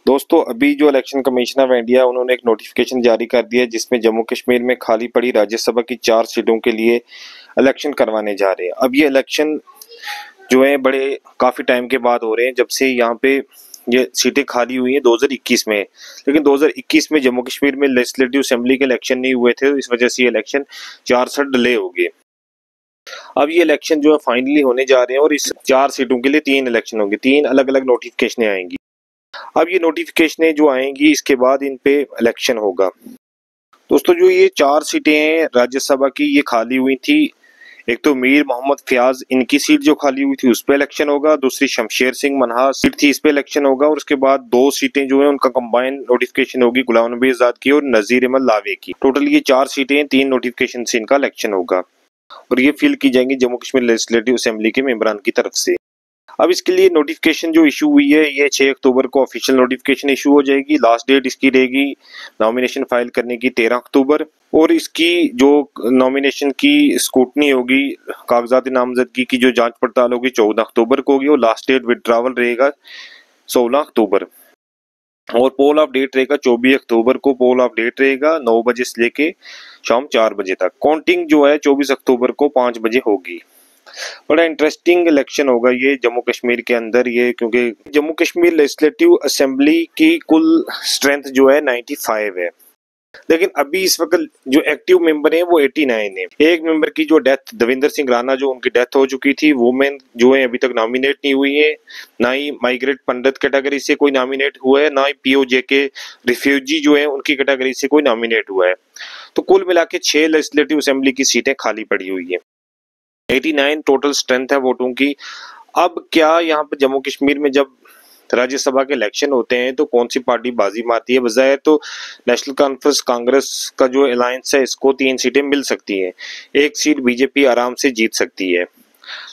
दोस्तों अभी जो इलेक्शन कमीशन ऑफ इंडिया उन्होंने एक नोटिफिकेशन जारी कर दिया है जिसमें जम्मू कश्मीर में खाली पड़ी राज्यसभा की 4 सीटों के लिए इलेक्शन करवाने जा रहे हैं। अब ये इलेक्शन जो है बड़े काफ़ी टाइम के बाद हो रहे हैं, जब से यहाँ पे ये सीटें खाली हुई हैं 2021 में। लेकिन 2021 में जम्मू कश्मीर में लेजिस्लेटिव असेंबली के इलेक्शन नहीं हुए थे, तो इस वजह से ये इलेक्शन 4 साल डिले हो गए। अब ये इलेक्शन जो है फाइनली होने जा रहे हैं और इस 4 सीटों के लिए 3 इलेक्शन होंगे, 3 अलग अलग नोटिफिकेशन आएंगी। अब ये नोटिफिकेशन जो आएंगी इसके बाद इन पे इलेक्शन होगा। दोस्तों जो ये 4 सीटें हैं राज्यसभा की, ये खाली हुई थी। एक तो मीर मोहम्मद फयाज, इनकी सीट जो खाली हुई थी उस पे इलेक्शन होगा। दूसरी शमशेर सिंह मनहा सीट थी, इस पे इलेक्शन होगा। और उसके बाद 2 सीटें जो है उनका कंबाइन नोटिफिकेशन होगी, गुलाम नबी आजाद की और नजीर अहमद लावे की। टोटल ये 4 सीटें, 3 नोटिफिकेशन से इनका इलेक्शन होगा और ये फिल की जाएंगी जम्मू कश्मीर लेजिस्लेटिव असेंबली के मेंबरान की तरफ से। अब इसके लिए नोटिफिकेशन जो इशू हुई है, ये 6 अक्टूबर को ऑफिशियल नोटिफिकेशन इशू हो जाएगी। लास्ट डेट इसकी रहेगी नॉमिनेशन फाइल करने की 13 अक्टूबर। और इसकी जो नॉमिनेशन की स्क्रूटनी होगी, कागजात नामजदगी की जो जांच पड़ताल होगी 14 अक्टूबर को होगी। और लास्ट डेट विड्रॉवल रहेगा 16 अक्टूबर। और पोल ऑफ डेट रहेगा 24 अक्टूबर को। पोल ऑफ डेट रहेगा 9 बजे से लेके शाम 4 बजे तक। काउंटिंग जो है 24 अक्टूबर को 5 बजे होगी। बड़ा इंटरेस्टिंग इलेक्शन होगा ये जम्मू कश्मीर के अंदर, ये क्योंकि जम्मू कश्मीर लेजिस्लेटिव असेंबली की कुल स्ट्रेंथ जो है 95 है, लेकिन अभी इस वक्त जो एक्टिव मेंबर हैं वो 89 है। एक मेंबर की जो डेथ, दविंदर सिंह राणा, जो उनकी डेथ हो चुकी थी, वुमेन जो है अभी तक नॉमिनेट नहीं हुई है। ना ही माइग्रेट पंडित कैटेगरी से कोई नॉमिनेट हुआ है, ना ही पीओजे के रिफ्यूजी जो है उनकी कैटेगरी से कोई नॉमिनेट हुआ है। तो कुल मिला के 6 लेजिस्लेटिव असेंबली की सीटें खाली पड़ी हुई है। 89 टोटल स्ट्रेंथ है वोटों की। अब क्या यहाँ पे जम्मू कश्मीर में जब राज्यसभा के इलेक्शन होते हैं तो कौन सी पार्टी बाजी मारती है? बजाय तो नेशनल कॉन्फ्रेंस कांग्रेस का जो अलायंस है, इसको 3 सीटें मिल सकती हैं। 1 सीट बीजेपी आराम से जीत सकती है,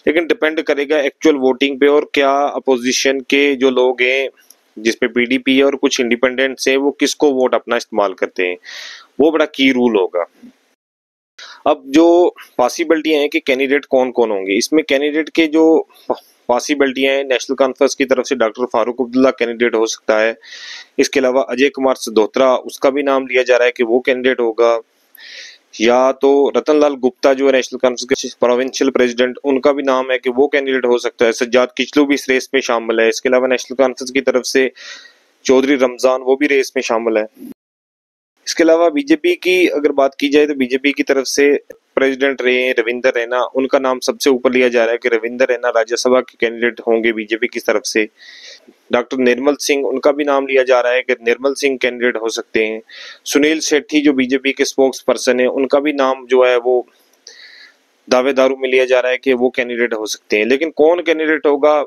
लेकिन डिपेंड करेगा एक्चुअल वोटिंग पे और क्या अपोजिशन के जो लोग हैं, जिसपे पीडीपी है और कुछ इंडिपेंडेंट्स हैं, वो किसको वोट अपना इस्तेमाल करते हैं, वो बड़ा की रूल होगा। अब जो पॉसिबिलिटियां हैं कि कैंडिडेट कौन कौन होंगे, इसमें कैंडिडेट के जो पॉसिबिलिटियां हैं, नेशनल कॉन्फ्रेंस की तरफ से डॉक्टर फारूक अब्दुल्ला कैंडिडेट हो सकता है। इसके अलावा अजय कुमार सदोत्रा, उसका भी नाम लिया जा रहा है कि वो कैंडिडेट होगा। या तो रतन लाल गुप्ता जो है नेशनल कॉन्फ्रेंस के प्रोविंशियल प्रेसिडेंट, उनका भी नाम है कि वो कैंडिडेट हो सकता है। सज्जाद किचलू भी इस रेस में शामिल है। इसके अलावा नेशनल कॉन्फ्रेंस की तरफ से चौधरी रमजान, वो भी रेस में शामिल है। इसके अलावा बीजेपी की अगर बात की जाए तो बीजेपी की तरफ से प्रेसिडेंट रहे हैं रविंदर रैना, उनका नाम सबसे ऊपर लिया जा रहा है कि रविंदर रैना राज्यसभा के कैंडिडेट होंगे बीजेपी की तरफ से। डॉक्टर निर्मल सिंह, उनका भी नाम लिया जा रहा है कि निर्मल सिंह कैंडिडेट हो सकते हैं। सुनील शेट्टी जो बीजेपी के स्पोक्स पर्सन है, उनका भी नाम जो है वो दावेदारों में लिया जा रहा है कि वो कैंडिडेट हो सकते हैं। लेकिन कौन कैंडिडेट होगा,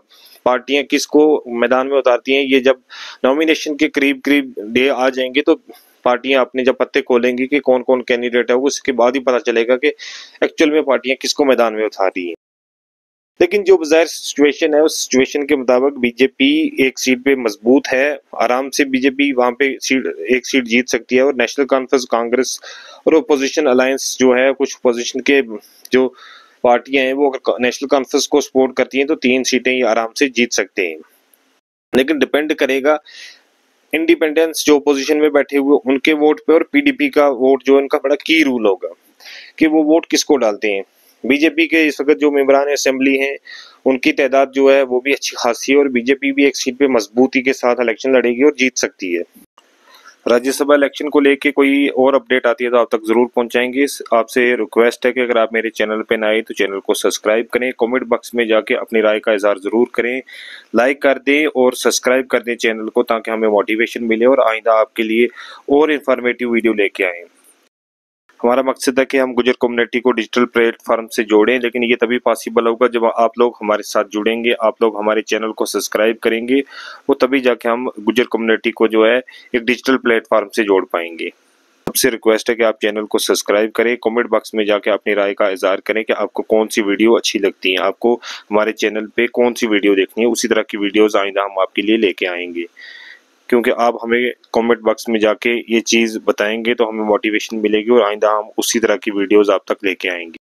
पार्टियां किसको मैदान में उतारती हैं, ये जब नॉमिनेशन के करीब करीब डे आ जाएंगे तो पार्टियां अपने जब पत्ते खोलेंगी कि कौन कौन कैंडिडेट है, उसके बाद ही पता चलेगा कि एक्चुअल में पार्टियां किसको मैदान में उतार रही हैं। लेकिन जो बाहर सिचुएशन है, उस सिचुएशन के मुताबिक बीजेपी 1 सीट पे मजबूत है, आराम से बीजेपी वहां पे 1 सीट जीत सकती है। और नेशनल कॉन्फ्रेंस कांग्रेस और अपोजिशन अलायंस जो है, कुछ अपोजिशन के जो पार्टियां हैं, वो अगर नेशनल कॉन्फ्रेंस को सपोर्ट करती हैं तो 3 सीटें ये आराम से जीत सकते हैं। लेकिन डिपेंड करेगा इंडिपेंडेंस जो अपोजिशन में बैठे हुए उनके वोट पे, और पीडीपी का वोट जो इनका बड़ा की रूल होगा कि वो वोट किसको डालते हैं। बीजेपी के इस वक्त जो मेंबरान असेंबली हैं, उनकी तादाद जो है वो भी अच्छी खासी है और बीजेपी भी 1 सीट पे मजबूती के साथ इलेक्शन लड़ेगी और जीत सकती है। राज्यसभा इलेक्शन को लेके कोई और अपडेट आती है तो आप तक जरूर पहुंचाएंगे। आपसे रिक्वेस्ट है कि अगर आप मेरे चैनल पे नए तो चैनल को सब्सक्राइब करें, कमेंट बॉक्स में जाके अपनी राय का इजहार जरूर करें, लाइक कर दें और सब्सक्राइब कर दें चैनल को, ताकि हमें मोटिवेशन मिले और आइंदा आपके लिए और इन्फॉर्मेटिव वीडियो लेके आएँ। हमारा मकसद है कि हम गुजर कम्युनिटी को डिजिटल प्लेटफॉर्म से जोड़ें, लेकिन ये तभी पॉसिबल होगा जब आप लोग हमारे साथ जुड़ेंगे, आप लोग हमारे चैनल को सब्सक्राइब करेंगे, वो तभी जाके हम गुजर कम्युनिटी को जो है एक डिजिटल प्लेटफॉर्म से जोड़ पाएंगे। सबसे रिक्वेस्ट है कि आप चैनल को सब्सक्राइब करें, कमेंट बॉक्स में जाके अपनी राय का इजहार करें कि आपको कौन सी वीडियो अच्छी लगती है, आपको हमारे चैनल पे कौन सी वीडियो देखनी है। उसी तरह की वीडियोज़ आइंदा हम आपके लिए लेके आएंगे, क्योंकि आप हमें कमेंट बॉक्स में जाके ये चीज़ बताएंगे तो हमें मोटिवेशन मिलेगी और आइंदा हम उसी तरह की वीडियोस आप तक लेके आएंगे।